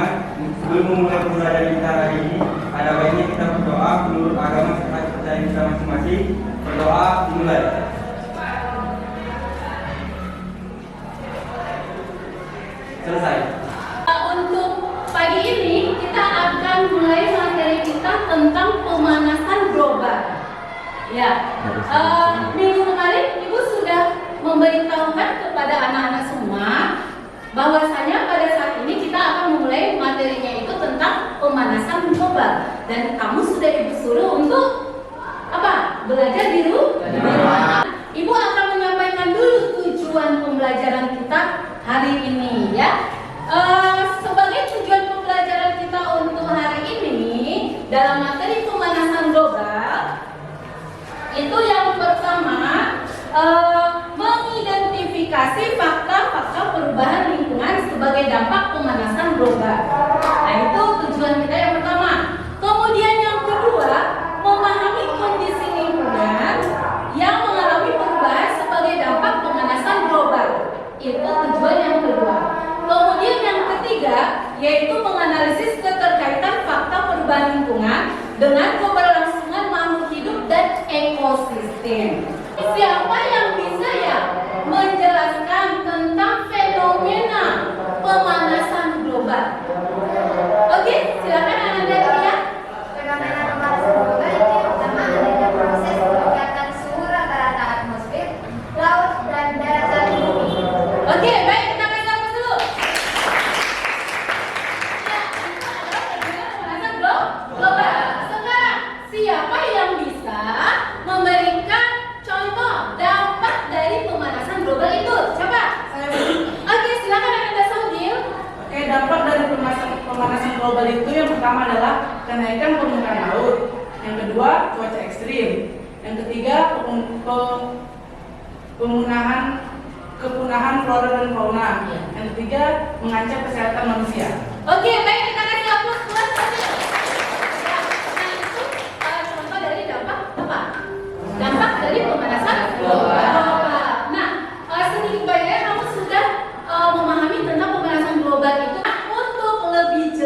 lingkungan. Sebelum memulai pembelajaran kita hari ini, ada baiknya kita berdoa menurut agama serta kepercayaan kita masing-masing. Berdoa dimulai. Selesai. Untuk pagi ini kita akan mulai materi kita tentang pemanasan global. Ya, minggu kemarin Ibu sudah memberitahukan kepada anak-anak semua bahwasanya pada saat ini kita akan memulai materinya itu tentang pemanasan global, dan kamu sudah Ibu suruh untuk apa? Belajar di rumah. Ibu akan menyampaikan dulu tujuan pembelajaran kita hari ini, ya. Sebagai tujuan pembelajaran kita untuk hari ini dalam materi pemanasan global, itu yang pertama, mengidentifikasi fakta-fakta perubahan lingkungan sebagai dampak pemanasan global. Nah, itu tujuan kita yang pertama. Kemudian yang kedua, memahami kondisi lingkungan yang mengalami perubahan sebagai dampak pemanasan global. Itu tujuan yang kedua. Kemudian yang ketiga, yaitu menganalisis keterkaitan fakta perubahan lingkungan dengan keberlangsungan makhluk hidup dan ekosistem. Siapa yang bisa ya menjelaskan tentang fenomena pemanasan global? Oke, silakan Anda lihat. Fenomena pemanasan global itu yang pertama adanya proses peningkatan suhu rata-rata atmosfer, laut, dan daratan bumi. Oke, baik, kita kasih nafas dulu. Ya, itu adalah fenomena pemanasan global. Sekarang, siapa yang bisa memberikan contoh dampak dari pemanasan global itu? Coba. Oke, silakan Anda Saudil. Oke, dampak dari pemanasan global itu yang pertama adalah kenaikan permukaan laut, yang kedua cuaca ekstrim, yang ketiga kepunahan flora dan fauna, yang ketiga mengancam kesehatan manusia. Oke, baik, kita kasih aplaus buat Saudil. Ya, nah itu contoh dari dampak apa? Dampak dari pemanasan global. Nah, sedikit banyaknya kamu sudah memahami tentang pemanasan global itu. Untuk lebih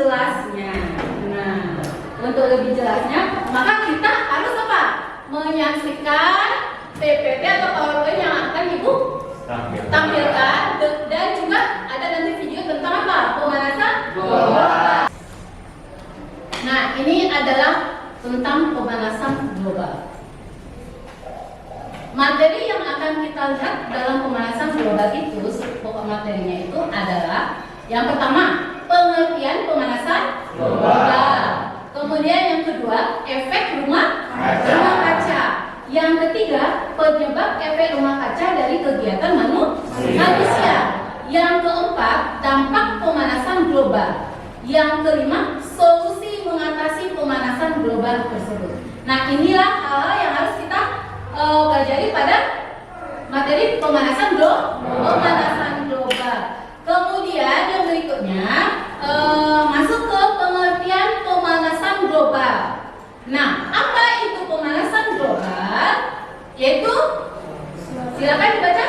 jelasnya, maka kita harus apa? Menyaksikan PPT atau PowerPoint yang akan Ibu tampilkan, dan juga ada nanti video tentang apa? Pemanasan global. Nah, ini adalah tentang pemanasan global. Materi yang akan kita lihat dalam pemanasan global itu, pokok materinya itu adalah yang pertama, pengertian pemanasan global. Kemudian yang kedua, efek rumah kaca. Yang ketiga, penyebab efek rumah kaca dari kegiatan manusia. Yang keempat, dampak pemanasan global. Yang kelima, solusi mengatasi pemanasan global tersebut. Nah, inilah hal yang harus kita pelajari pada materi pemanasan global. Kemudian yang berikutnya masuk ke pengertian pemanasan global. Nah, apa itu pemanasan global? Yaitu, silakan dibaca.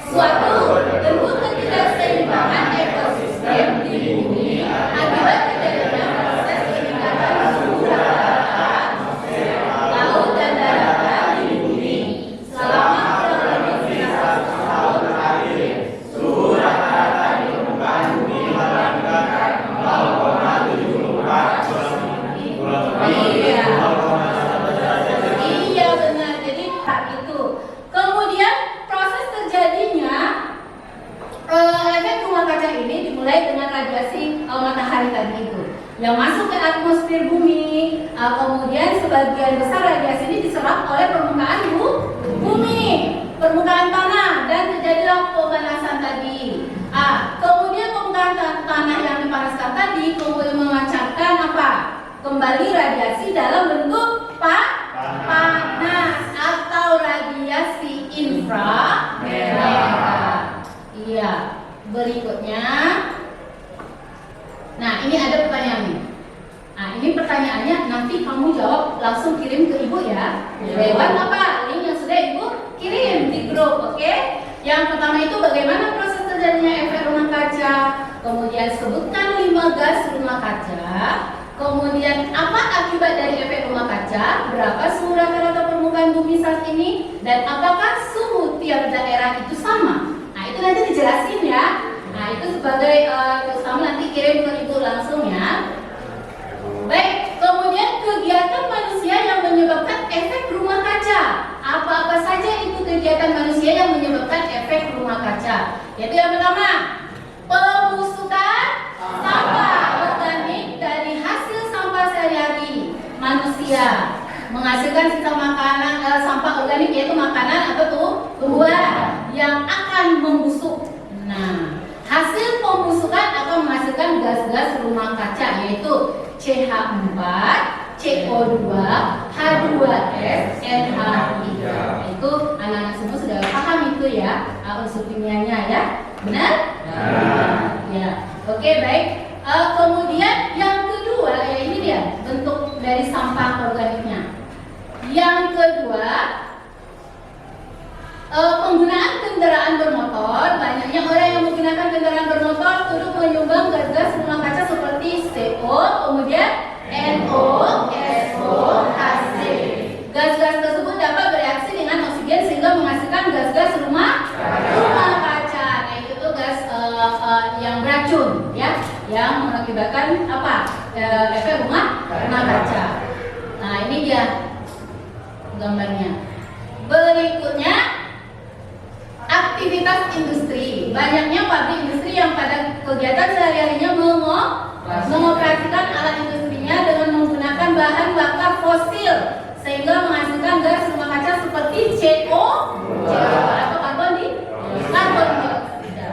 Suatu bentuk ketidakseimbangan ekosistem di bumi akibat terjadinya proses peningkatan suhu rata-rata atmosfer, laut, dan daratan di bumi selama kurang lebih 100 tahun terakhir. Suhu rata-rata di permukaan bumi meningkat 0,74 Iya benar, jadi itu. Kemudian proses terjadinya efek rumah kaca ini dimulai dengan radiasi matahari tadi itu yang masuk ke atmosfer bumi. Kemudian sebagian besar radiasi ini diserap oleh permukaan bumi, permukaan tanah, dan terjadilah pemanasan tadi. Kemudian permukaan tanah yang dipanaskan tadi kemudian memancarkan apa? Kembali radiasi dalam bentuk panas atau radiasi inframerah. Iya. Berikutnya, nah ini ada pertanyaan nih. Nah, ini pertanyaannya nanti kamu jawab langsung kirim ke Ibu ya. Lewat apa? Link yang sudah Ibu kirim di grup, oke? Yang pertama itu bagaimana proses terjadinya efek rumah kaca. Kemudian sebutkan 5 gas rumah kaca. Kemudian apa akibat dari efek rumah kaca? Berapa suhu rata-rata permukaan bumi saat ini? Dan apakah suhu tiap daerah itu sama? Nah itu nanti dijelasin ya. Nah itu sebagai kamu nanti kirim ke ibu langsung ya. Baik, kemudian kegiatan manusia yang menyebabkan efek rumah kaca. Apa-apa saja itu kegiatan manusia yang menyebabkan efek rumah kaca? Yaitu yang pertama, pembusukan sampah organik dari hasil sampah sehari-hari manusia, menghasilkan sisa makanan, sampah organik yaitu makanan apa tuh, tumbuhan yang akan membusuk. Nah, hasil pembusukan akan menghasilkan gas-gas rumah kaca yaitu CH4, CO2, H2S, NH3. Itu anak-anak semua sudah paham itu ya, unsur kimianya ya, benar? Ya, oke baik. Kemudian yang kedua ya ini dia bentuk dari sampah organiknya. Yang kedua, penggunaan kendaraan bermotor. Banyaknya orang yang menggunakan kendaraan bermotor turut menyumbang gas-gas rumah kaca seperti CO, kemudian NO, SO, HC. Gas-gas tersebut dapat bereaksi dengan oksigen sehingga menghasilkan gas-gas rumah kaca. Nah itu tuh gas yang beracun ya, yang mengakibatkan apa? Efek rumah kaca. Nah ini dia gambarnya. Berikutnya, aktivitas industri. Banyaknya pabrik industri yang pada kegiatan sehari-harinya mengoperasikan alat industrinya dengan menggunakan bahan bakar fosil sehingga menghasilkan gas rumah kaca seperti CO atau karbon dioksida.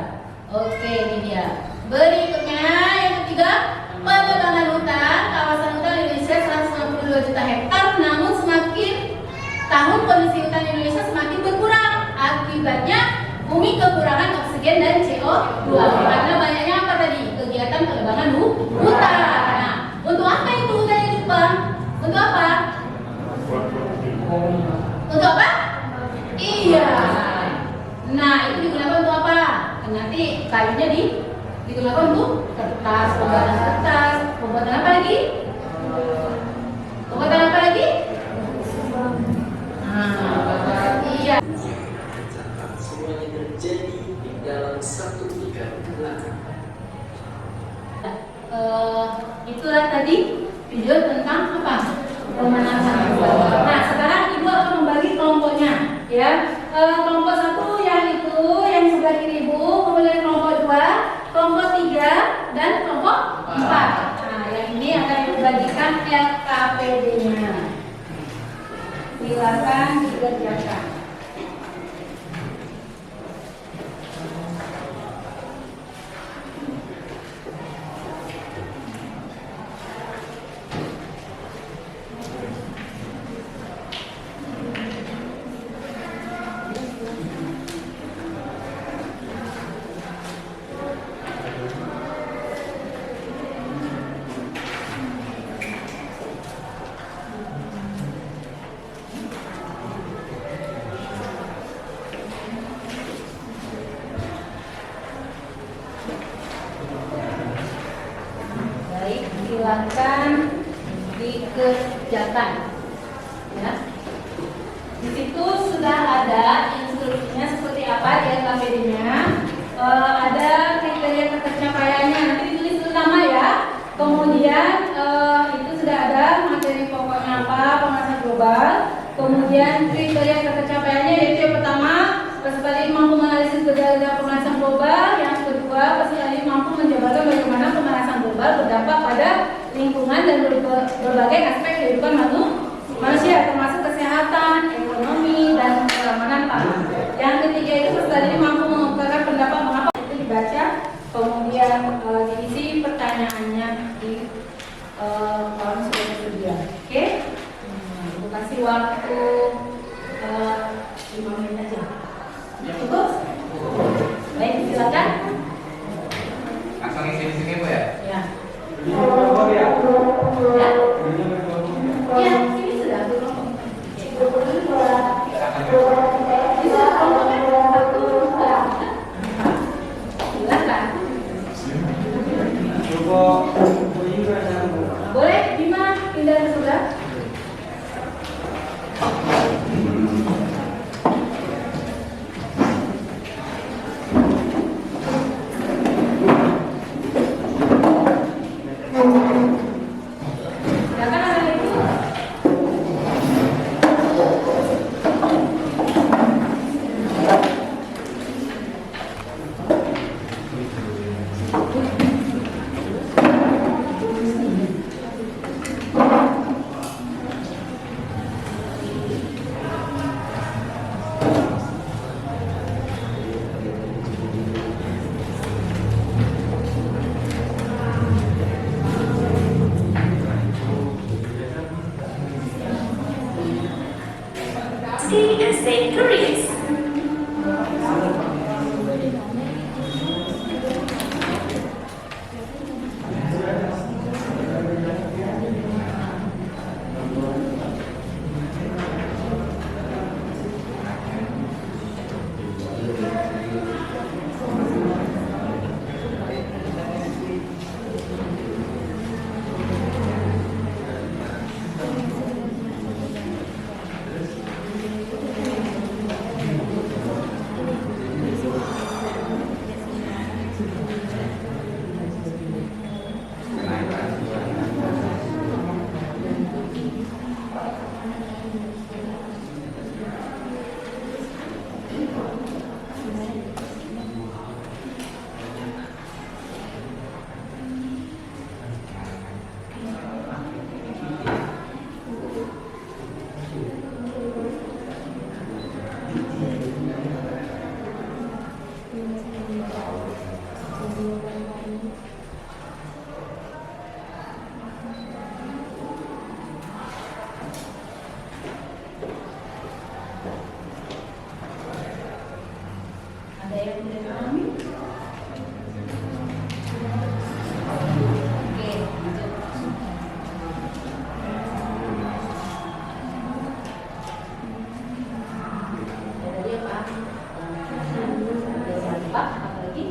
Oke, ini dia. Berikutnya yang ketiga, penebangan hutan. Kawasan hutan Indonesia 192 juta hektar, namun semakin tahun kondisi hutan Indonesia semakin berkurang. Akibatnya bumi kekurangan oksigen dan CO2 karena banyaknya apa tadi? Kegiatan penebangan hutan. Nah, untuk apa itu hutan yang ditebang? Untuk apa? Untuk apa? Iya. Nah, itu digunakan untuk apa? Nanti kayunya digunakan untuk kertas, pembuatan kertas, pembuatan apa lagi? Pembuatan apa lagi? Iya. Semuanya terjadi di dalam satu pikiran belakang. Itulah tadi video tentang apa? Pemanasan global. Nah, sekarang ibu akan membagi kelompoknya, ya. Kelompok satu yang itu yang sebelah kiri ibu, kemudian kelompok 2, kelompok 3, dan kelompok 4. Nah, yang ini akan dibagikan LKPD-nya. Silakan dikerjakan. Silakan dikerjakan, ya. Di situ sudah ada instruksinya seperti apa di LKPD-nya. Ada kriteria ketercapaiannya, nanti ditulis utama ya. Kemudian itu sudah ada materi pokoknya apa, pemanasan global. Kemudian kriteria ketercapaiannya yaitu yang pertama, peserta didik mampu menganalisis gejala pemanasan global. Yang kedua, peserta didik mampu menjabarkan bagaimana pemanasan global berdampak pada lingkungan dan berbagai aspek kehidupan manusia, termasuk kesehatan, ekonomi, dan keamanan pangan. Yang ketiga itu peserta didik mampu mengungkapkan pendapat mengapa itu dibaca, kemudian diisi pertanyaannya di kolom sudah tersedia. Oke? Aku kasih waktu 5 menit aja. Cukup? Baik, silakan. Langsung isi di sini Bu ya? Ya. Ini berkelompok ya? Ya. Ini berkelompok ya? Ya, sini sudah berkelompok. Silakan. Ini sudah kelompoknya 1, 2, 3. Silakan. Cukup bukunya juga sana, Bu. Boleh, Bima pindah ke sebelah. Silakan anak itu. CSA Careers. Ada yang tidak pahami? Oke, lanjut. Ada dia Pak. Ada Pak, apa lagi?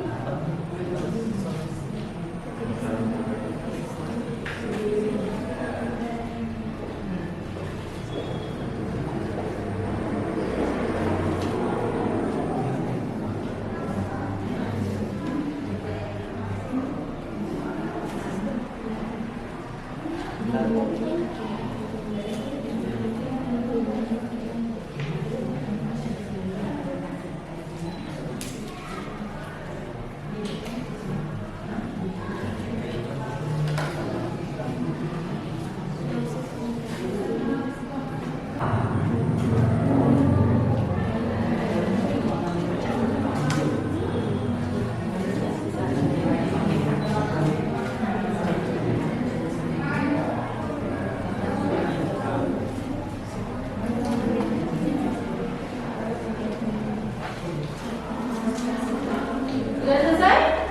Sudah selesai?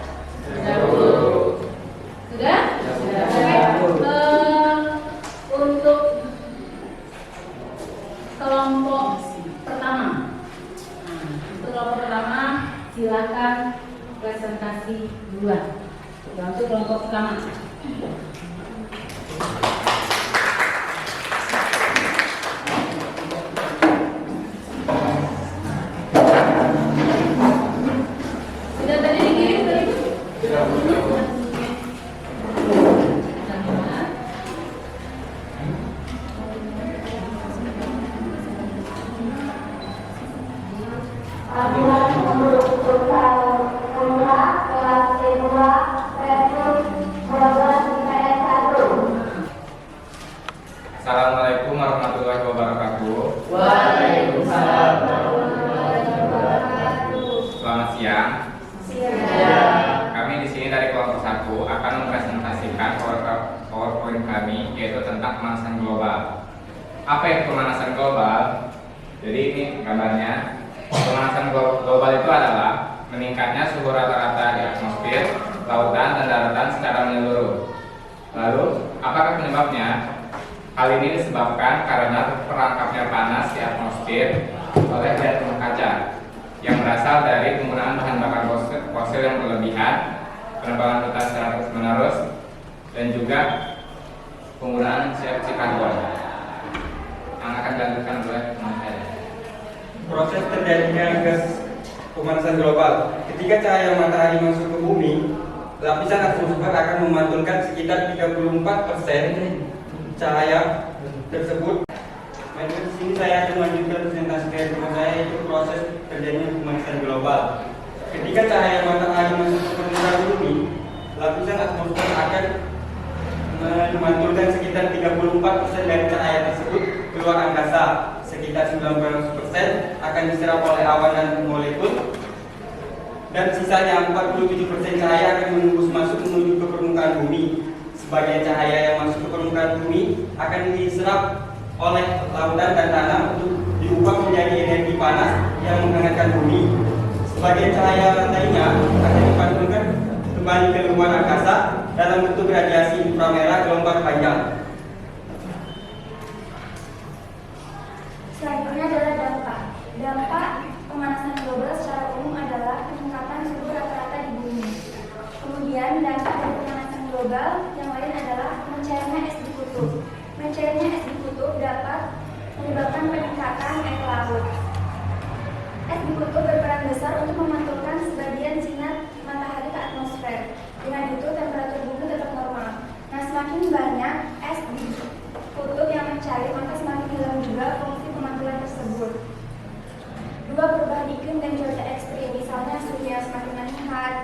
Sudah? Untuk kelompok pertama. Untuk kelompok pertama silakan presentasi duluan. Untuk kelompok pertama. Sudah tadi dikirim tadi? Assalamualaikum warahmatullahi wabarakatuh. Waalaikumsalam warahmatullahi wabarakatuh. Selamat siang. Kami di sini dari kelompok 1 akan mempresentasikan PowerPoint kami, yaitu tentang pemanasan global. Apa itu pemanasan global? Jadi ini gambarnya. Pemanasan global itu adalah meningkatnya suhu rata-rata di atmosfer, lautan, dan daratan secara menyeluruh. Lalu, apakah penyebabnya? Hal ini disebabkan karena terperangkapnya panas di atmosfer oleh gas rumah kaca yang berasal dari penggunaan bahan bakar fosil yang berlebihan, penebangan hutan secara terus-menerus, dan juga penggunaan CFC karbon yang akan dilakukan oleh teman saya. Proses terjadinya gas pemanasan global. Ketika cahaya matahari masuk ke bumi, lapisan atmosfer akan memantulkan sekitar 34% cahaya tersebut. Nah, di sini saya akan melanjutkan presentasi dari teman saya, yaitu proses terjadinya pemanasan global. Ketika cahaya matahari masuk ke permukaan bumi, lapisan atmosfer akan memantulkan sekitar 34% dari cahaya tersebut keluar angkasa. Sekitar 90% akan diserap oleh awan dan molekul, dan sisanya 47% cahaya akan menembus masuk menuju ke permukaan bumi. Sebagian cahaya yang masuk ke permukaan bumi akan diserap oleh lautan dan tanah untuk diubah menjadi energi panas yang menghangatkan bumi. Sebagian cahaya lainnya akan dipantulkan kembali ke luar angkasa dalam bentuk radiasi inframerah gelombang panjang. Selanjutnya adalah dampak. Dampak pemanasan global secara umum adalah peningkatan suhu rata-rata di bumi. Kemudian dampak dari pemanasan global yang lain adalah mencairnya es di kutub. Mencairnya es di kutub dapat menyebabkan peningkatan air laut. Es di kutub berperan besar untuk memantulkan sebagian sinar matahari ke atmosfer. Dengan itu temperatur bumi tetap normal. Nah, semakin banyak es di kutub yang mencair, maka semakin hilang juga fungsi pemantulan tersebut. Dua, perubahan iklim dan cuaca ekstrim, misalnya suhu yang semakin meningkat,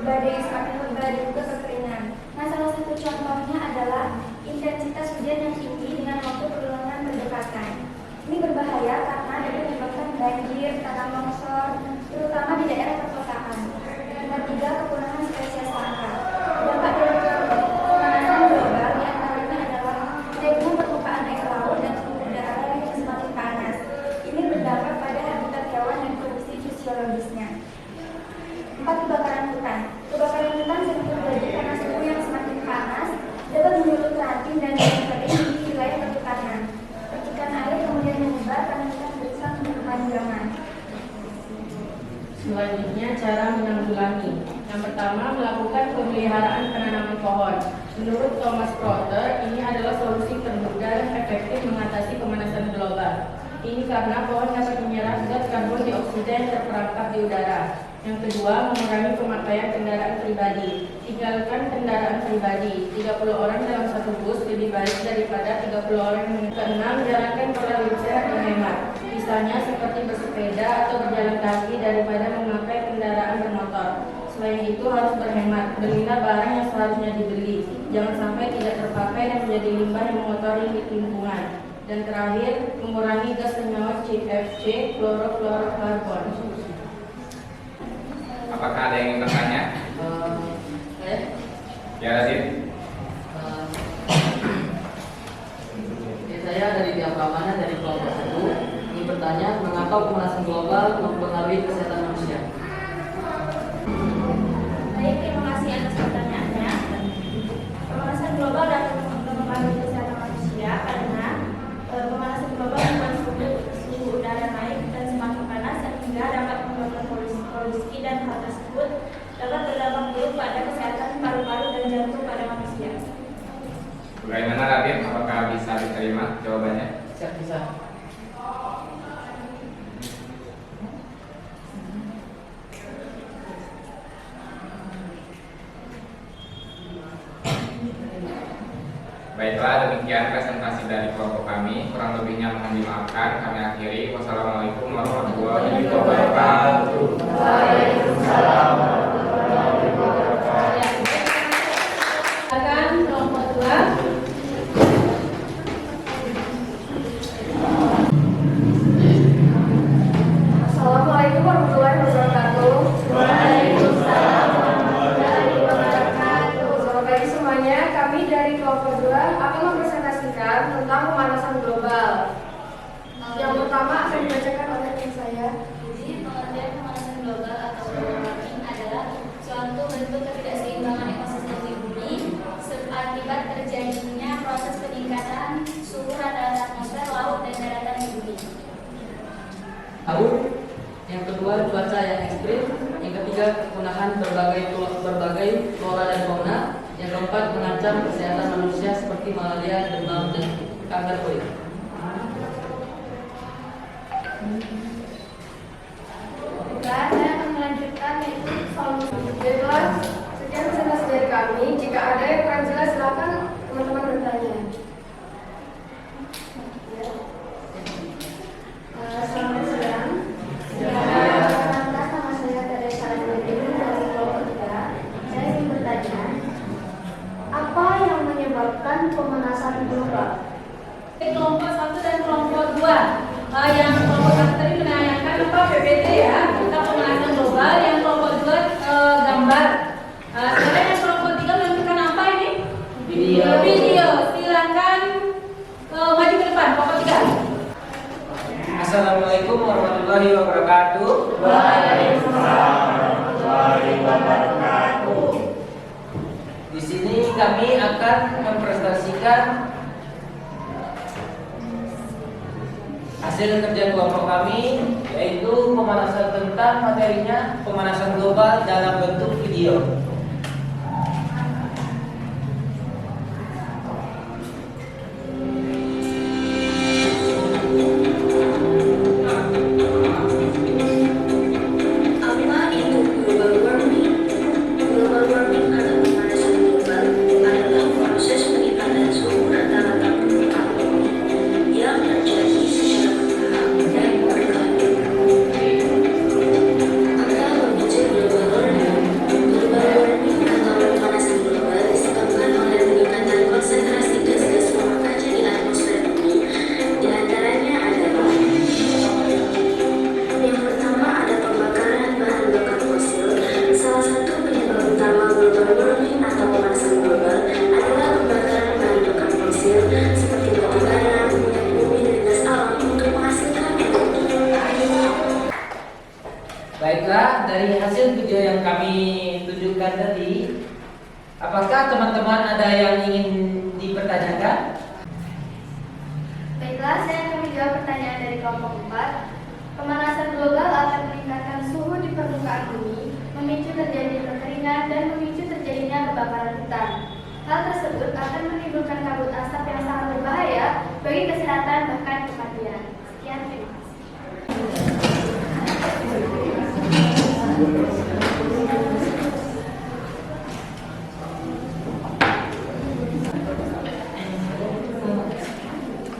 badai yang semakin lebat, dan juga kekeringan. Nah, salah satu contohnya adalah intensitas hujan yang tinggi dengan waktu perlulangan berdekatan. Ini berbahaya karena dapat menyebabkan banjir, tanah longsor, terutama di daerah perkotaan. Yang ketiga, kekurangan spesies langka. Dampak dari pemanasan global diantaranya adalah naiknya permukaan air laut dan suhu udara yang semakin panas. Ini berdampak pada habitat hewan dan fungsi fisiologisnya. 4, kebakaran hutan. Kebakaran hutan sering terjadi karena suhu yang semakin panas dapat menyulut ranting dan daun kering di wilayah perhutanan. Percikan air kemudian menyebar karena hutan gersang berkepanjangan. Selanjutnya, cara menanggulangi. Yang pertama, melakukan pemeliharaan penanaman pohon. Menurut Thomas Porter, ini adalah solusi termudah dan efektif mengatasi pemanasan global. Ini karena pohon dapat menyerap gas karbon dioksida yang terperangkap di udara. Yang kedua, mengurangi pemakaian kendaraan pribadi. Tinggalkan kendaraan pribadi. 30 orang dalam satu bus lebih baik daripada 30 orang yang keenam, jalankan pola hidup sehat dan hemat. Misalnya seperti bersepeda atau berjalan kaki daripada memakai kendaraan bermotor. Selain itu harus berhemat, belilah barang yang seharusnya dibeli. Jangan sampai tidak terpakai dan menjadi limbah yang mengotori lingkungan. Dan terakhir, mengurangi gas senyawa CFC, klorofluorokarbon. Apakah ada yang ingin bertanya? Ya, Radit. Saya dari pihak keamanan dari kelompok 1 ingin bertanya mengapa pemanasan global mempengaruhi kesehatan manusia. Baik, terima kasih atas pertanyaannya. Pemanasan global dapat mempengaruhi kesehatan manusia karena pemanasan global membuat suhu udara naik dan semakin panas sehingga dapat menyebabkan polusi dan hal tersebut dapat berdampak buruk pada kesehatan paru-paru dan jantung pada manusia. Bagaimana, Radit? Apakah bisa diterima jawabannya? Bisa. Baiklah, demikian presentasi dari kelompok kami. Kurang lebihnya mohon dimaafkan. Kami akhiri. Wassalamualaikum warahmatullahi wabarakatuh. Waalaikumsalam. Silakan kelompok 2. Assalamualaikum warahmatullahi wabarakatuh. Waalaikumsalam warahmatullahi wabarakatuh. Selamat pagi semuanya. Kami dari kelompok 2 akan mempresentasikan tentang pemanasan global. Yang pertama akan dibacakan oleh tim saya. Jadi, pengertian pemanasan global atau global warming adalah suatu bentuk ketidakseimbangan ekosistem di bumi akibat terjadinya proses peningkatan suhu rata-rata atmosfer, laut, dan daratan di bumi. Lalu, yang kedua cuaca yang ekstrim, yang ketiga kepunahan berbagai flora dan fauna, yang keempat, mengancam kesehatan manusia seperti malaria, demam, dan kanker kulit. Baiklah, saya akan melanjutkan yaitu solusi. Baiklah, sekian presentasi dari kami. Jika ada yang kurang jelas, silakan teman-teman bertanya. Selamat siang. Nama saya Teresa Nurdin dari kelompok 3. Saya ingin bertanya, apa yang menyebabkan pemanasan global? Kelompok 1 dan kelompok 2. Yang kelompok 1 tadi menanyakan apa PPT ya, tentang pemanasan global. Yang kelompok 2 gambar. Sekarang yang kelompok 3 menentukan apa ini? Video. Silakan maju ke depan, kelompok 3. Assalamualaikum warahmatullahi wabarakatuh. Waalaikumsalam warahmatullahi wabarakatuh. Di sini kami akan mempresentasikan hasil kerja kelompok kami, yaitu pemanasan tentang materinya pemanasan global dalam bentuk video. Baiklah, dari hasil video yang kami tunjukkan tadi, apakah teman-teman ada yang ingin dipertanyakan? Baiklah, saya akan menjawab pertanyaan dari kelompok 4. Pemanasan global akan meningkatkan suhu di permukaan bumi, memicu terjadinya kekeringan, dan memicu terjadinya kebakaran hutan. Hal tersebut akan menimbulkan kabut asap yang sangat berbahaya bagi kesehatan bahkan kematian. Sekian, terima kasih.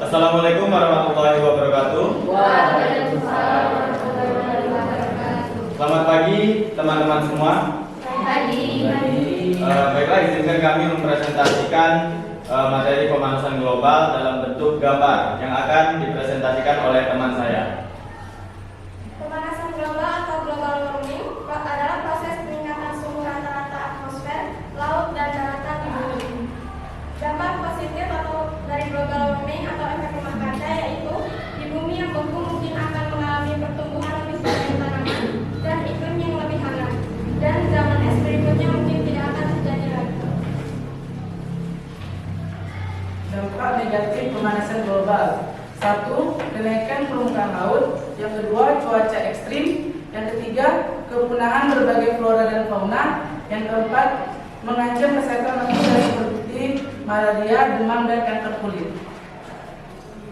Assalamualaikum warahmatullahi wabarakatuh. Waalaikumsalam warahmatullahi wabarakatuh. Selamat pagi teman-teman semua. Baiklah, izinkan kami mempresentasikan materi pemanasan global dalam bentuk gambar yang akan dipresentasikan oleh teman saya. Pemanasan global atau global warming adalah proses peningkatan suhu rata-rata atmosfer, laut, dan daratan di bumi. Dampak positif atau dari global warming atau efek rumah kaca yaitu di bumi yang beku mungkin akan mengalami pertumbuhan lebih banyak tanaman dan iklim yang lebih hangat, dan zaman es berikutnya mungkin tidak akan terjadi lagi. Dampak negatif pemanasan global. 1. Kenaikan permukaan laut. Yang kedua, cuaca ekstrim. Yang ketiga, kepunahan berbagai flora dan fauna. Yang keempat, mengancam kesehatan manusia seperti malaria, demam, dan kanker kulit.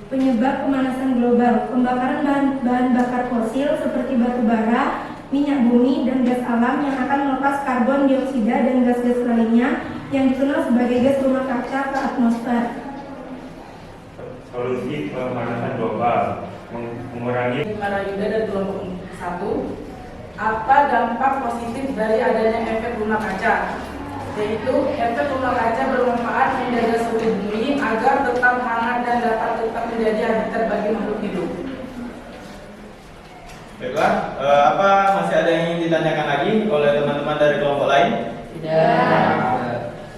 Penyebab pemanasan global: pembakaran bahan bakar fosil seperti batu bara, minyak bumi, dan gas alam yang akan melepas karbon dioksida dan gas-gas lainnya yang dikenal sebagai gas rumah kaca ke atmosfer. Solusi pemanasan global: mengurangi. Marayuda dari kelompok 1. Apa dampak positif dari adanya efek rumah kaca? Yaitu efek rumah kaca bermanfaat menjaga suhu bumi agar tetap hangat dan dapat tetap menjadi habitat bagi makhluk hidup. Baiklah, apa masih ada yang ingin ditanyakan lagi oleh teman-teman dari kelompok lain? Tidak.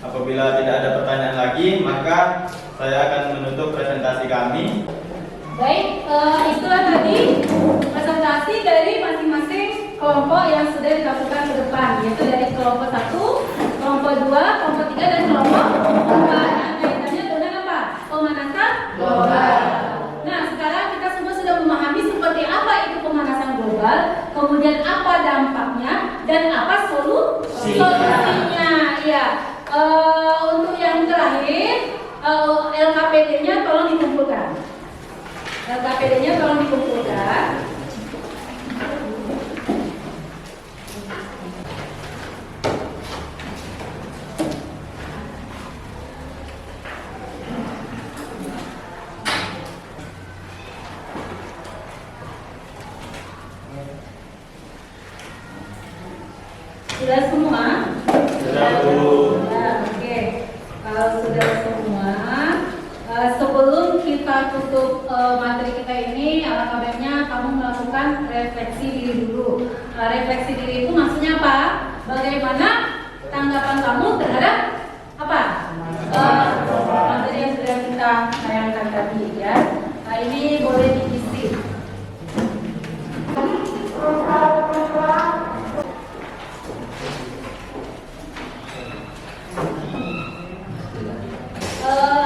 Apabila tidak ada pertanyaan lagi, maka saya akan menutup presentasi kami. Baik, itulah tadi presentasi dari masing-masing kelompok yang sudah dilakukan ke depan, yaitu dari kelompok 1, kelompok 2, kelompok 3, dan kelompok 4. Kaitannya dengan apa? Pemanasan global. Nah, sekarang kita semua sudah memahami seperti apa itu pemanasan global, kemudian apa dampaknya, dan apa solusinya. Ya. terakhir, LKPD-nya tolong dikumpulkan. LKPD-nya tolong dikumpulkan. Sudah semua? Sudah, Bu. Oke. Kalau sudah semua, sebelum kita tutup materi kita ini, alangkah baiknya kamu melakukan refleksi diri dulu. Refleksi diri itu maksudnya apa? Bagaimana tanggapan kamu terhadap apa? Materi yang sudah kita sayangkan tadi ya. Nah, ini boleh diisi.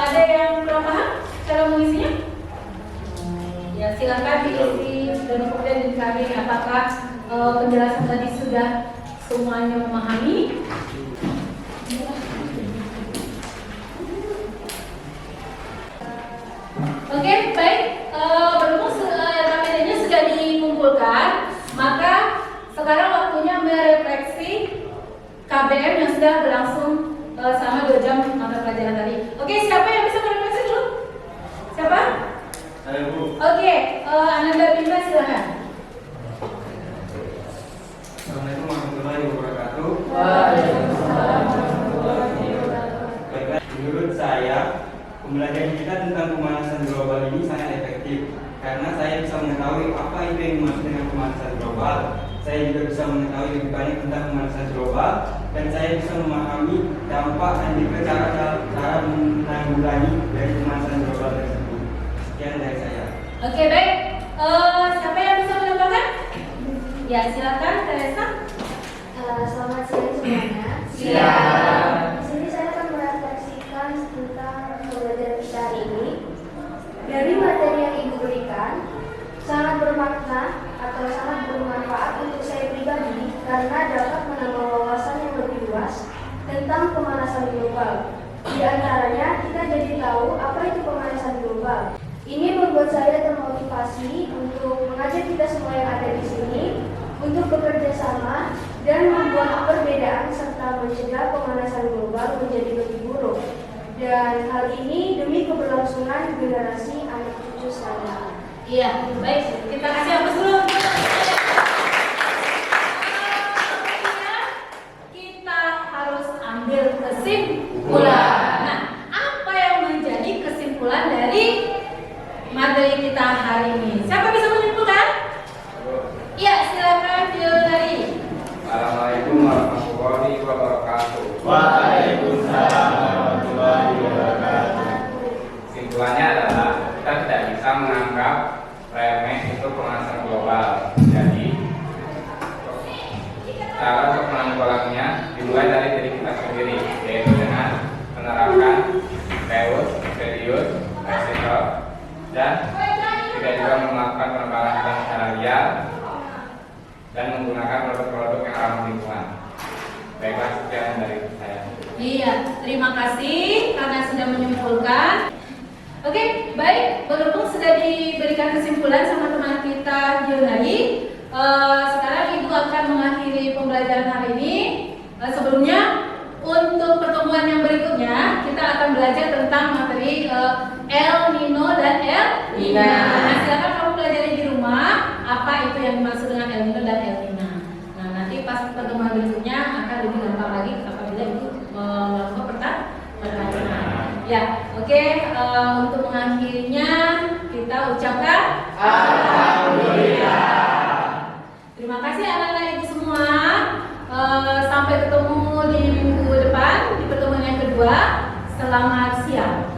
Ada yang kurang paham cara mengisinya? Ya silakan diisi dan kemudian dicari apakah penjelasan tadi sudah semuanya memahami. Oke, baik. Berhubung LKPD-nya sudah dikumpulkan, maka sekarang waktunya merefleksi KBM yang sudah berlangsung selama 2 jam mata pelajaran tadi. Oke, siapa yang bisa merefleksi dulu? Siapa? Saya, Bu. Oke, Ananda Bima silakan. Assalamualaikum warahmatullahi wabarakatuh. Baiklah, menurut saya pembelajaran kita tentang pemanasan global ini sangat efektif karena saya bisa mengetahui apa itu yang dimaksud dengan pemanasan global. Saya juga bisa mengetahui lebih banyak tentang pemanasan global dan saya bisa memahami dampak dan juga cara menanggulangi dari pemanasan global tersebut. Sekian dari saya. Oke, baik. Siapa yang bisa menambahkan? Ya, silakan Teresa. Selamat siang semuanya. Siang. Di sini saya akan merefleksikan tentang pembelajaran kita hari ini. Dari materi yang Ibu berikan, sangat bermakna atau sangat bermanfaat untuk saya pribadi karena dapat menambah wawasan yang lebih luas tentang pemanasan global. Di antaranya, kita jadi tahu apa itu pemanasan global. Ini membuat saya termotivasi untuk mengajak kita semua yang ada di sini untuk bekerja sama dan membuat perbedaan serta mencegah pemanasan global menjadi lebih buruk. Dan hal ini demi keberlangsungan generasi anak cucu saya. Iya, baik. Kita kasih aplaus dulu. Kita harus ambil kesimpulan. Nah, apa yang menjadi kesimpulan dari materi kita hari ini? Siapa bisa menyimpulkan? Iya, silakan Yulari. Assalamualaikum warahmatullahi wabarakatuh. Waalaikumsalam warahmatullahi wabarakatuh. Kesimpulannya adalah kita tidak bisa menganggap remeh itu pemanasan global. Jadi cara untuk menanggulanginya dimulai dari diri kita sendiri, yaitu dengan menerapkan reuse, reduce, recycle, dan tidak juga melakukan penebalan secara liar dan menggunakan produk-produk yang ramah lingkungan. Baiklah, sekian dari saya. Iya, terima kasih karena sudah menyimpulkan. Oke, baik. Berhubung sudah diberikan kesimpulan sama teman kita Yulari, sekarang Ibu akan mengakhiri pembelajaran hari ini. Sebelumnya, untuk pertemuan yang berikutnya, kita akan belajar tentang materi El Nino dan El Nina. Nah, silakan kamu pelajari di rumah apa itu yang dimaksud dengan El Nino dan El Nina. Nah, nanti pas pertemuan berikutnya akan lebih gampang lagi apabila Ibu melakukan pertanyaan. Ya, oke. Untuk mengakhirinya kita ucapkan Alhamdulillah. Terima kasih anak-anak Ibu semua. Sampai ketemu di minggu depan di pertemuan yang kedua. Selamat siang.